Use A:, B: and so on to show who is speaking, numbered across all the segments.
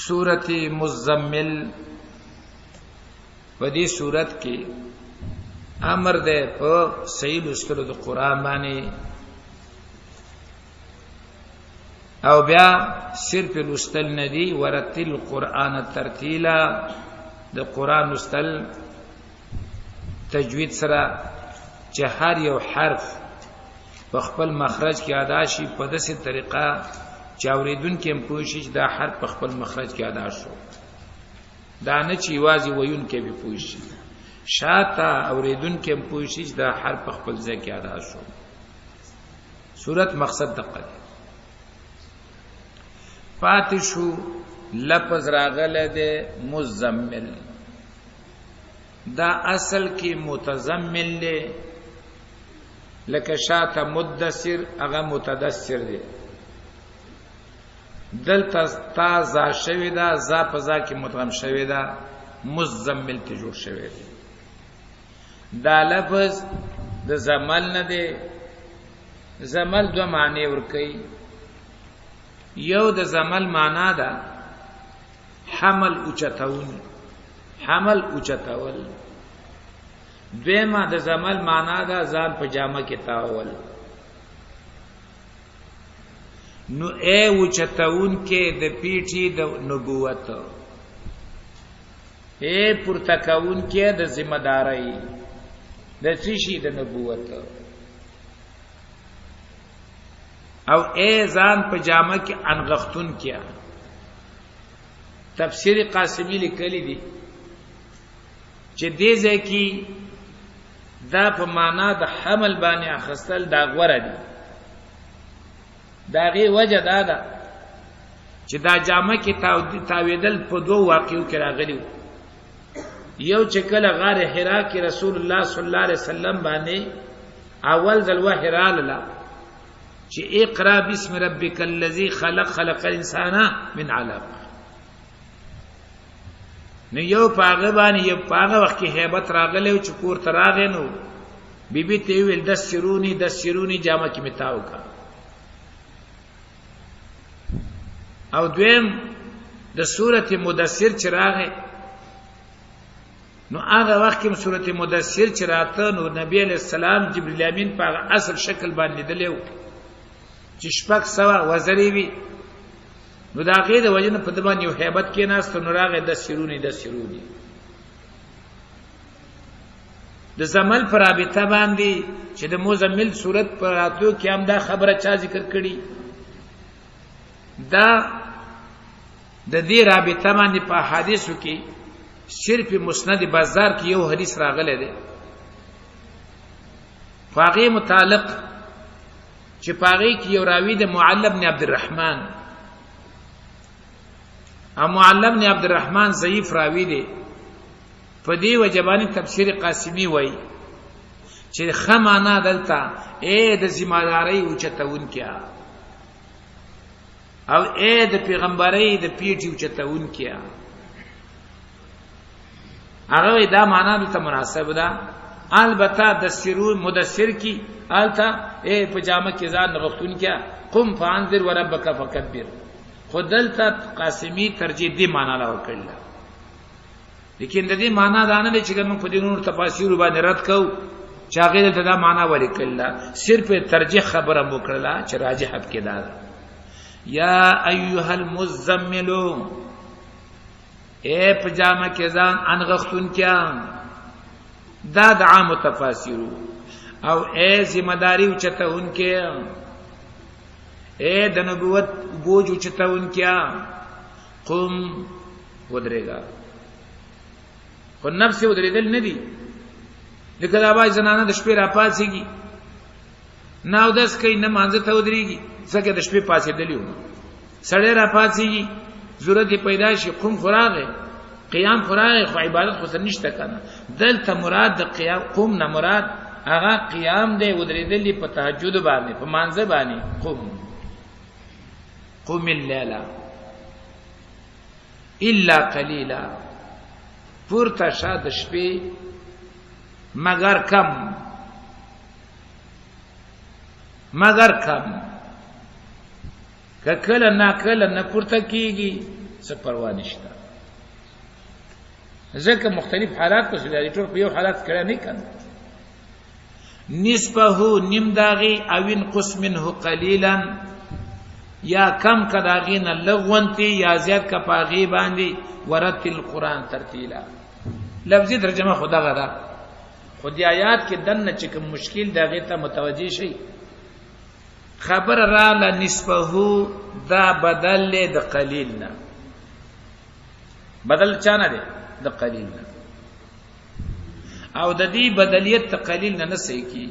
A: سورۃ مزمل په دې سورۃ کې امر ده په صحیح لوستلو د قران باندې او بیا صرف لوستل نه دي ورتل القرآن ترتیلا د قران لوستل تجوید سره چې هر یو حرف په خپل مخرج کې ادا شي په داسې طریقه چې اوریدونکو هم پوه شي چې دا حرف په خپل مخرج کې ادا شو دا نه چې واځي وایون کې به پوه شي شاته اوریدونکو هم پوه شي چې دا حرف په خپل ځای کې ادا شو صورت مقصد دقه فاتشو لفظ راغله ده مزمل دا اصل کې متزمل له لکه شاته مدثر هغه متدثر دی دلته تازه شوی دا ز په ز کې متغم شوی دا مزمل ته جوړ شوی دی دا لفظ د زمل نه دی زمل دو معنی ور کوي یو د زمل معنا ده حمل اوچتون حمل اوچتول دویمه د زمل معنا ده ځان پجامه کې تاول نو اے اوچتون کې د پیټي د نبوت اے پرتکون کې د ذمہ داري د شي د نبوت او اے ځان پجامه کې انغختون کیا تفسیر قاسمی لیکلی دی چې دې ځکه دا په معنا د حمل باندې اخستل دا غوړه دي داغه وجه دا ده چې دا جامه کې تاویدل په دوه واقعو کې راغلی یو چې کله غار حرا کې رسول الله صلی الله علیه وسلم باندې اول ځل وحی رااله چې اقرا بسم ربک الذی خلق خلق الانسان من علق نو یو پاغه باندې یو پاغه وخت کې hebat راغله او چې کور ته راغې نو بیبي ته ویل دسرونی جامه کې متاو کا او دویم د سورته مدثر چې راغې نو هغه وخت کې سورته مدثر چې راته نو نبی علیہ السلام جبرئیل امین په اصل شکل باندې دلیو چې شپږ سوا وزری وی نو دا غیر وجنه په دمن یو hebat کې ناس ته نوراغه د سرونی د زمل پر رابطه باندې چې د مزمل صورت پر راتلو کې هم دا خبره چا ذکر کړي دا د دې رابطه باندې په حدیثو کې صرف مسند بازار کې یو حدیث راغلی دی واقعي متعلق چې پاغي کې یو راوی د معلم بن عبد الرحمن معلم بن عبد الرحمن ضعیف راوی دی په دې وجبانی تفسیر قاسمی وای چې خمانه دلته اے د ذمہداري او چتون کیا او اے د پیغمبري د پیټي او چتون کیا هغه دا معنا دلته مناسب ده البته د سرور مدثر کی التا اے پجامه کې ځان غختون کیا قم فانذر وربک فکبر خدلتا قاسمی ترجیح دی معنا لا وکړه لیکن د دې معنا دا نه چې موږ په دې نور تفاسیر باندې رد کوو چې هغه ته دا معنا ولیکله صرف ترجیح خبره وکړه چې راجح کې دا یا ایها المزمل اے پجامه کې ځان انغختون کیا دا د عام تفاسیر او اے ذمہ داری اوچته انکه اے د نبوت بوج اوچته انکیا قم ودرېګا خو نفس ودرېدل نه دي لکه دا وای زنانه د شپې را پاتېږي ناو داس کوي نه مانځه ته ودرېږي ځکه د شپې پاتېدلی و سړی را پاتېږي ضرورت پیدا شي قم فراغه قیام فراغه خو عبادت خو نشته کنه دلته مراد د قیام قم نه مراد هغه قیام دی ودرېدلی په تهجد باندې په مانځه باندې قم الليل الا قليلا پورته شاد شپې مگر کم کله نا کله نه پورته کیږي څه پروا نشته ځکه مختلف حالات په سره ټول په یو حالت کړه نه کړه نسبه نیم داغي او انقص منه قليلا یا کم کداغین لغونتی یا زیات کا پاغي باندې ورتل قران ترتیلا لفظي ترجمه خدا غدا خدای آیات کې دنه چې کوم مشکل داغه ته متوجي شي خبر را ل نسبه دا بدل له د قلیل نه بدل چانه دی د قلیل نه او د دې بدلیت ته قلیل نه نسې کی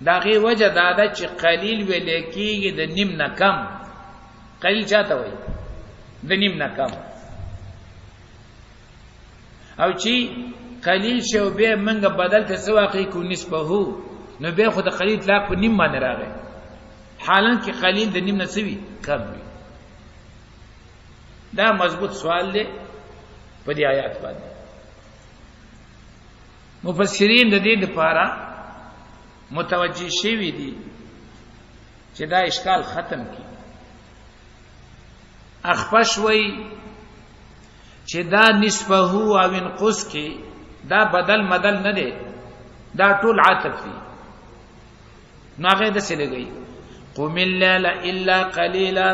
A: داغه وجه دا ده چې قلیل ویل کېږي د نیم نه کم قلیل چاته وایي د نیم نه کم او چې قلیل شو به منګه بدل ته سواقي کو نسبه نو به خو د قلیل اطلاق په نیم باندې راغی حالانکه قلیل د نیم نه سوي کم وي دا مضبوط سوال دی په دې آیات باندې مفسرین د دې لپاره متوجي شوی دي چې دا اشکال ختم کی اخفش وی چې دا نسبه او انقص کی دا بدل مدل نه دی دا ټول عاطف دی نو هغه د څه لګي قم الليل الا قليلا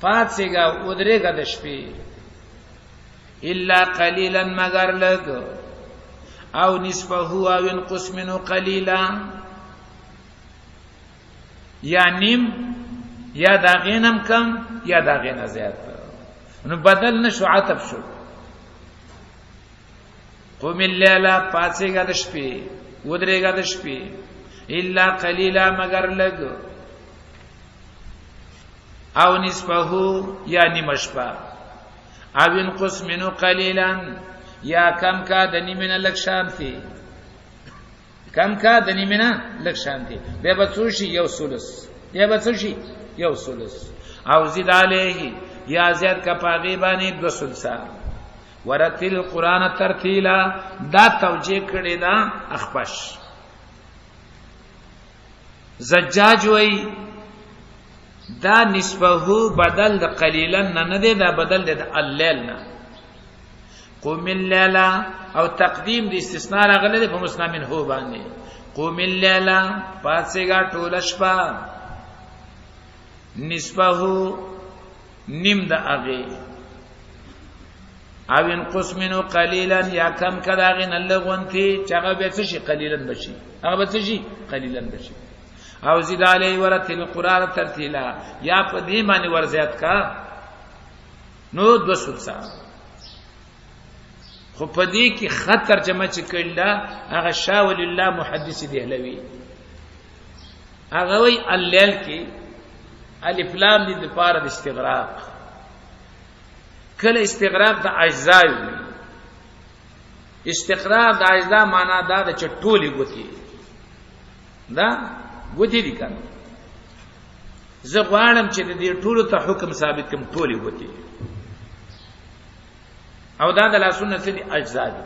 A: فاتسګه ودرېګه د شپې الا قليلا مگر لګ او نسبه او انقص منه قليلا یا نیم یا دا غینم کم یا دا غینه زیات نو بدل نشو عطف شو قم الليل پاتسګه د شپې ودرېګه د شپې الا قليلا مگر لګ او نسبه یا نیمشپا او انقص منه قليلا یا کم کا د نیمه لک شانتی کم کا د نیمه لک شانتی به بچوشي یو سولس یا بچوشي یو سولس او زید علیه یا زیاد کا پاغي باندې دو سلسا ورتل قران ترتیلا دا توجیه کړي دا اخفش زجاج وی دا نسبه بدل د قلیلا نه دی دا بدل د الليل نه قوم الليل او تقدیم د استثناء راغله په مسلمانین هو باندې قوم الليل پاتسګه ټول شپه نسبه نیم د اغه او انقص منه قليلا یا کم کداغه نلغونتی چاغه به څه شي قليلا بشي هغه به څه شي قليلا بشي او زید علی ورتل القران ترتیلا یا په دې باندې ورزیات کا نو دو سلسا خو په دې کې خط ترجمه چې کړل هغه شاول الله محدث دهلوی هغه وی الليل کې الف لام دې د پاره د استغراق کله استغراق د اجزا استغراق د اجزا معنا دا د چټولي ګوتی دا ګوتی دي کنه زه غواړم چې دې ټولو ته حکم ثابت کوم ټولي ګوتی او دا د لاسونو څخه اجزا دي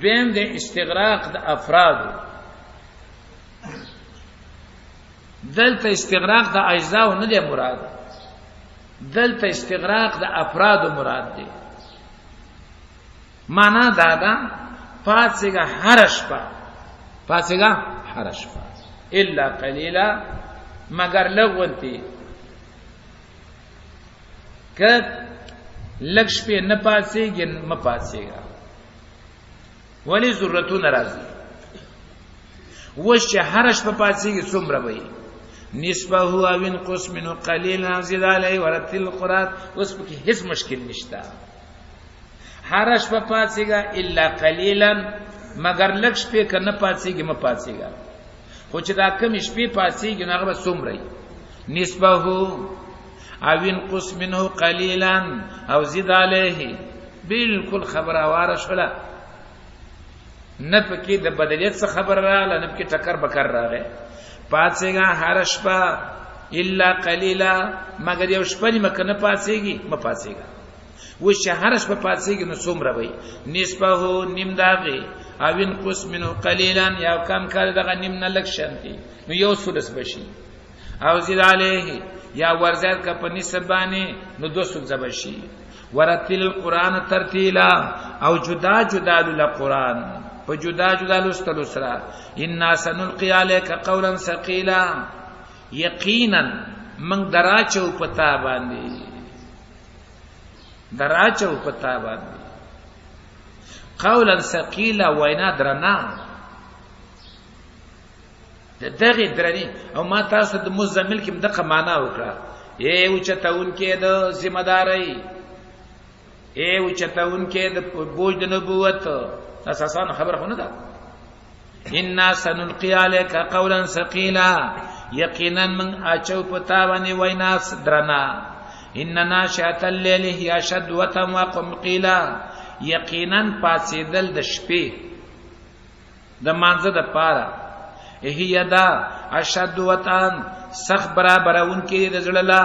A: دیم د استغراق د افراد دلته استغراق د اجزا نه دی مراد دلته استغراق د افراد مراد دی معنا دا ده پاتسګه هر شپه الا قليلا مگر لغونتی که لږ شپې نه پاتسېږي نه پاتسېږي ولی ضرورتونه راځي وش هر شپه پاتسېږي څومره وي نسبه هو انقص منه قليلا زد عليه ورتل القران اوس په کې هیڅ مشکل نشته هر شپه پاتسېږي الا قليلا مگر لږ شپې کنه پاتسېږي نه پاتسېږي خو چې دا کم شپې پاتسېږي نه هغه څومره نسبه او انقص منه قليلا او زد عليه بالکل خبر اواره شولا نه پکې د بدلیت څخه خبر راغله نه پکې ټکر بکر راغی پاتسېږي هر شپه الا قليلا مگر یو شپه نه مکنه پاتسېږي ما پاتسېږي و شهر شپه پاتسېږي نو څومره وي نسبه نیم داغه او انقص منه قليلا یا کم کړه دغه نیم نه لک شانتي نو یو سدس بشي او زید علیه یا ورزاد کا په نسب باندې نو 200 زبشي ورتل القرآن ترتیلا او جدا جدا القرآن په جدا جدا لستلو سره ان سنلقي عليك قولا ثقيلا یقینا من دراچو پتا باندې قولا ثقيلا وینا درنا دغه درنی او ما تاسو د مزمل کې دغه معنا وکړه ای او چتاون کې د ذمہ داري ای او چتاون کې د بوج د نبوت اساسان خبره خونه ده ان سنلقي عليك قولا ثقيلا یقینا من اچو پتا باندې وینا درنا ان ناشئه الليل هي اشد وتم قيلا یقینا پاسیدل د شپې د مانزه د پاره هي دا اشد وتن سخت برابرون کې د زړلا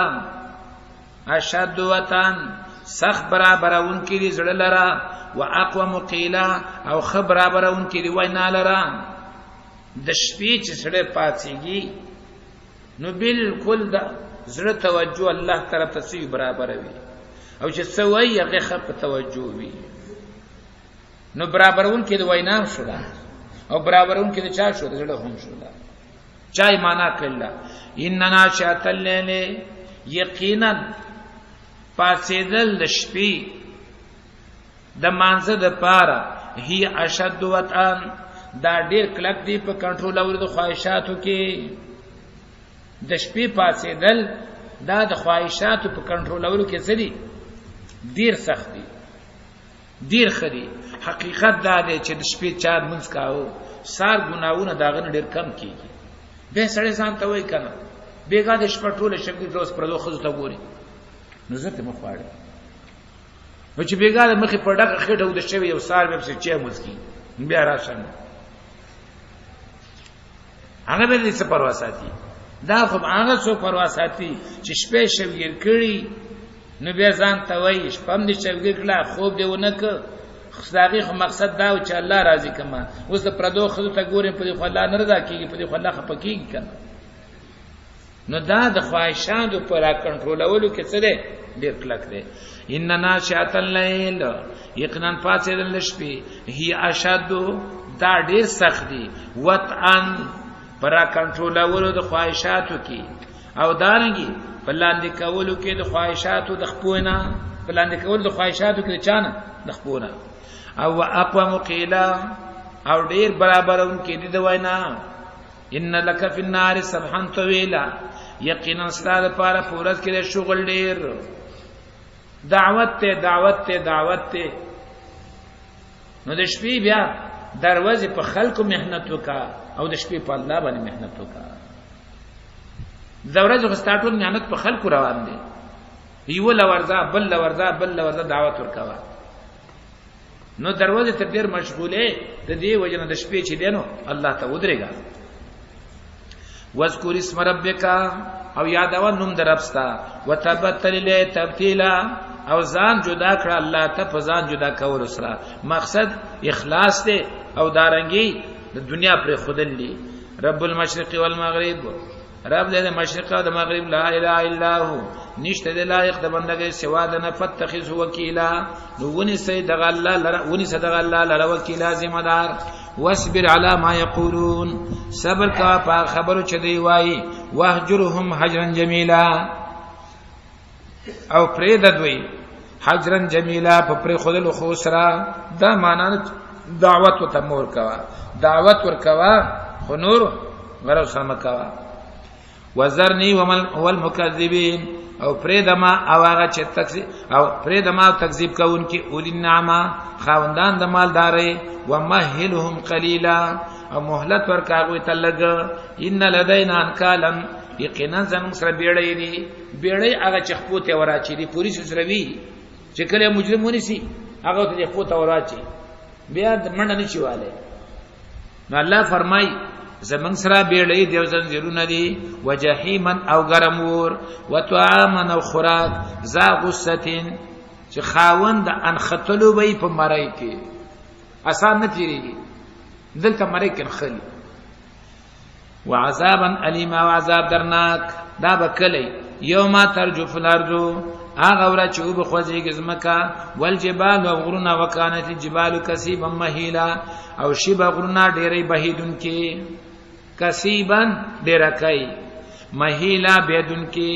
A: اشد وتن سخت برابرون کې د زړلرا واقوم قيلا او خبر برابرون کې د وینا لرا د شپې چې سړی پاتېږي نو بالکل د زړه توجه الله طرف ته سی برابر وي او چې سوي هغه خپ توجه وي نو برابرون کې د وینام شو او برابرون کې د چا شو د زړه هم شو چای معنا کړل ان ناشئه الليل یقینا پاسېدل د شپې د مانزه د پاره هي اشد وطن دا ډیر کلک دی په کنټرول او د خواهشاتو کې د شپې پاسېدل دا د خواهشاتو په کنټرولولو کې څه دي ډیر سخت دي ډیر خدي حقیقت دا دی چې د شپې چار منځ کاو سار ګناونه داغه ډیر کم کیږي به سړی ځان ته وای کنه بیګا د شپې ټوله شګي روز پر دوه خزو ته ګوري نو زه ته مخواړم نو چې بیګا د مخې په ډکه خېټه د شوی یو سار به څه چي مسکی بیا راشم هغه به دې څه پروا ساتي دا خو هغه څو پروا ساتي چې شپې شوګیر کړي نو بیا ځان ته وای شپم دې شوګیر کړه خوب دی ونک خدای خو مقصد دا چې الله راضي کما اوس د پردو خو ته ګورې په دې خو الله نه رضا کیږي په دې خو الله خپکیږي کنه نو دا د خواهشاتو پر کنټرولولو کې څه دی ډیر کلک دی ان ناشئه الليل یقینا فاسدل شپې هي اشد دا ډیر سخت دی وطن پر کنټرولولو د خواهشاتو کې او دارنګي بلاندې کولو کې د خواهشاتو د خپوینا بلاندې کولو د خواهشاتو کې چانه د خپونا او اقوم قيلا او ډیر برابرون کې د وینا ان لك في النار سبحا طويلا یقینا ستاره لپاره پورز کې شغل ډیر دعوت ته نو د شپې بیا دروازه په خلکو مهنت وکا او د شپې په الله باندې مهنت وکا زورج غستاټو مهنت په خلکو روان دي یو لورزا بل لورزا دعوت ورکوا نو دروازه ته ډیر مشغوله د دې وجنه د شپې چې دینو الله ته ودرېګا واذكر اسم ربك او یادو نوم درپستا وتبتل له تبتیلا او ځان جدا کړ الله ته په ځان جدا کول سره مقصد اخلاص دی او دارنګي د دنیا پر خودلی رب المشرق والمغرب رب دې مشرق او د مغرب لا اله الا هو نشته د لایق د بندګۍ سوا د نفتخذ وکیلا نو ونی سید الله لره وکیلا ذمہ دار واصبر على ما يقولون صبر کا په خبرو چې دی وای واهجرهم حجرا جميلا او پرې د دوی حجرا جميلا په پرې خودل خو سره دا معنا دعوت ته مور کوا دعوت ور کوا خو نور غرو سره کوا وذرني والمكذبين او پرېدما او هغه چې تکذیب او پرېدما تکذیب کوونکی اول النعمه خاوندان د مالداري ومهلهم قليلا او مهلت ورکاوي تلګ ان لدينا انکالا یقینا زموږ سره بیړې دي بیړې هغه چې خپوته وراچي دي پولیس سره وی چې کله مجرمونی سي هغه ته خپوته وراچي بیا د منډه نشواله نو الله فرمای زمنګ سره بیړې دیو زنجیرونه دي وجحیمن او غرمور وطعامن او خوراک ذا غصتين چې خاوند ان خطلو به په مړای کې آسان نه تیریږي دلته مړای کې خلی وعذابا الیما وعذاب درناک دا بکلی یوم ترجف الارض اغه ور چې وبخوځي گزمکا والجبال وغرنا وکانت الجبال کثیبا مهیلا او شیب غرنا ډېرې بهیدون کې کثیبا ډېر کوي مهیلا بيدن کې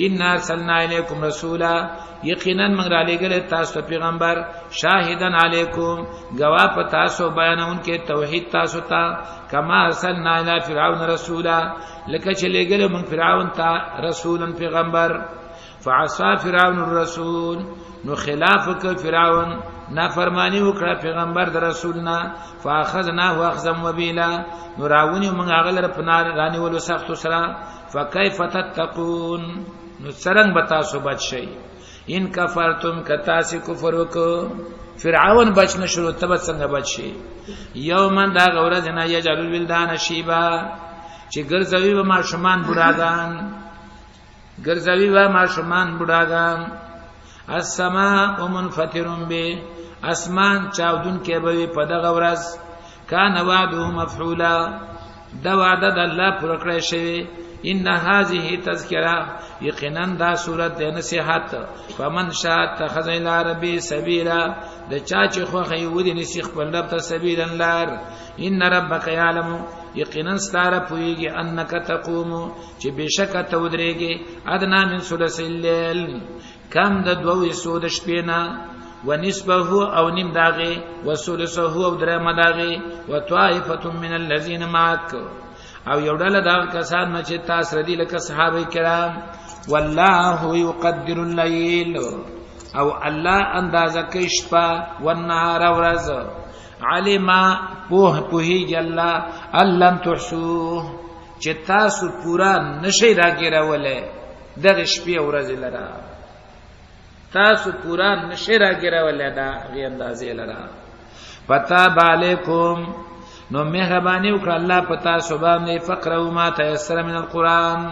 A: ان ارسلنا الیکم رسولا یقینا موږ را لېږل تاسو پیغمبر شاهدن علیکم گواه په تاسو بیانون کې توحید تاسو ته کما ارسلنا الی فرعون رسولا لکه چې لېږل موږ فرعون ته رسولن پیغمبر فعصى فرعون الرسول نو خلاف ک فرعون نافرمانی وکړه پیغمبر د رسولنا فاخذناه اخذا وبیلا نو راونی موږ هغه لر پنار رانی ولو سخت سره فكيف تتقون نو څنګه بتا سو بچي ان کفرتم کتاسی کفر وکو فرعون بچ نشو تب څنګه بچي یوم دا غور جنا یجل الولدان شیبا چې ګرځوي و ما شمان بډاګان ګرځوي و ما شمان بډاګان السماء منفطر به اسمان چاودون کې به په دغه ورځ کان وعده مفعولا دا وعده د الله پر کړی شوی ان هذه تذکرہ یقینا دا صورت د نصیحت فمن شاء اتخذ الى ربی سبیلا د چا چې خو خیودي نسیخ په رب ته سبیلا لار ان ربک یعلم یقینا ستاره پویږي انک تقوم چې بشک ته ودرېږي ادنا من ثلث الليل کم د دوه سود شپینا ونسبه او نیم داغه وثلثه او درم داغه وطائفه من الذين معك او یو ډله دا کسان چې تاسو ردی لکه صحابه کرام والله يقدر الليل او الله اندازه کوي شپه والنهار ورځ علما پوهیږي الله لم تحسو چې تاسو پورا نشي راګیرولې د شپې ورځ لرا تاسو پورا نشي راګیرولې دا غي اندازې لرا پتا علیکم نو مهرباني وکړه الله پتا سبحانه فقروا ما تيسر من القران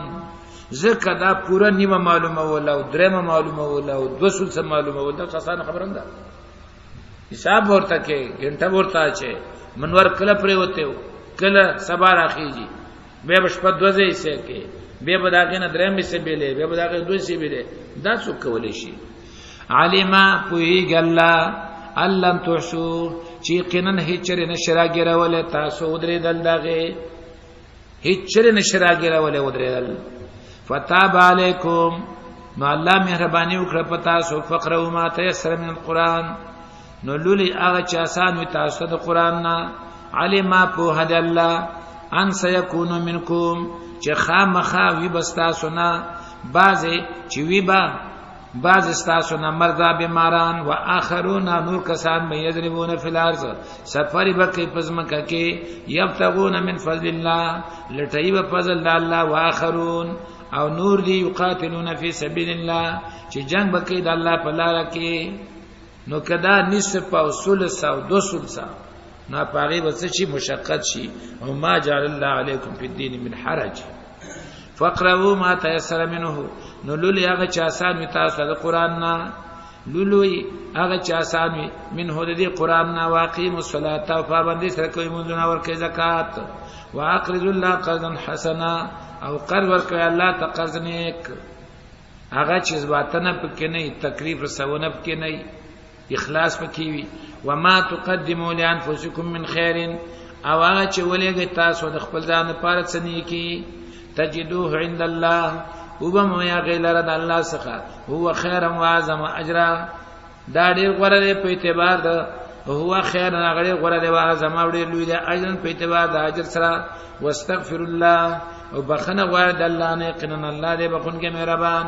A: زکه دا پورا نیمه معلومه ولا او درمه معلومه ولا او دوسل سم معلومه ولا خاصه خبرنده حساب ورته کې غنټه ورته چې منور کله پرې وته کله سبا راخیږي به بشپ دوزې سه کې به بداګه نه درمه سه بیلې به بداګه دوی سه بیلې دا څوک کولې شي عالما پویګ الله تحسو چې قنن هچره نشراګره ولې تاسو درې دل دغه هچره نشراګره ولې ودرېدل فتاب علیکم نو الله مهرباني وکړه پتا سو فقره ما تيسر من القران نو لولي هغه چې آسان وي تاسو د قران نه علما په هد الله ان سيكون منکم چې خامخا وي بستا سنا بعضه چې وي با بعض استاسو مرضا بیماران و آخرون نور کسان به یضربون فی الارض سفر بکی پزمکه کې یبتغون من فضل الله لټای په فضل د الله و آخرون او نور دی یقاتلون فی سبیل الله چې جنگ بکی د الله په لار کې نو کدا نصف او ثلث او دو ثلث نه پاره وسه شي مشقت شي او ما جعل الله علیکم فی الدین من حرج فقروا ما تيسر منه نو لولي هغه چا آسان وي تاسو د قران نه لولي هغه چا آسان وي منه د دې قران نه واقیم الصلاه او پابندي سره کوي مونږ نه ورکه زکات واقرض الله قرضا حسنا او قرض ورکوي الله ته قرض نیک هغه چې ځواتنه پکې نه تکلیف رسونه پکې نه اخلاص پکې وي وما تقدموا لانفسکم من خير او هغه چې ولېږي تاسو د خپل ځان لپاره څه نیکی تجدوه عند الله وبم یا غیلر د الله څخه هو خیر و اعظم اجر دا ډیر غوړه دی په اعتبار د هو خیر غړي غوړه دی و اعظم ډیر لوی دی اجر په اعتبار د اجر سره واستغفر الله او بخنه غوړه د الله نه قنن الله دې بخون کې مهربان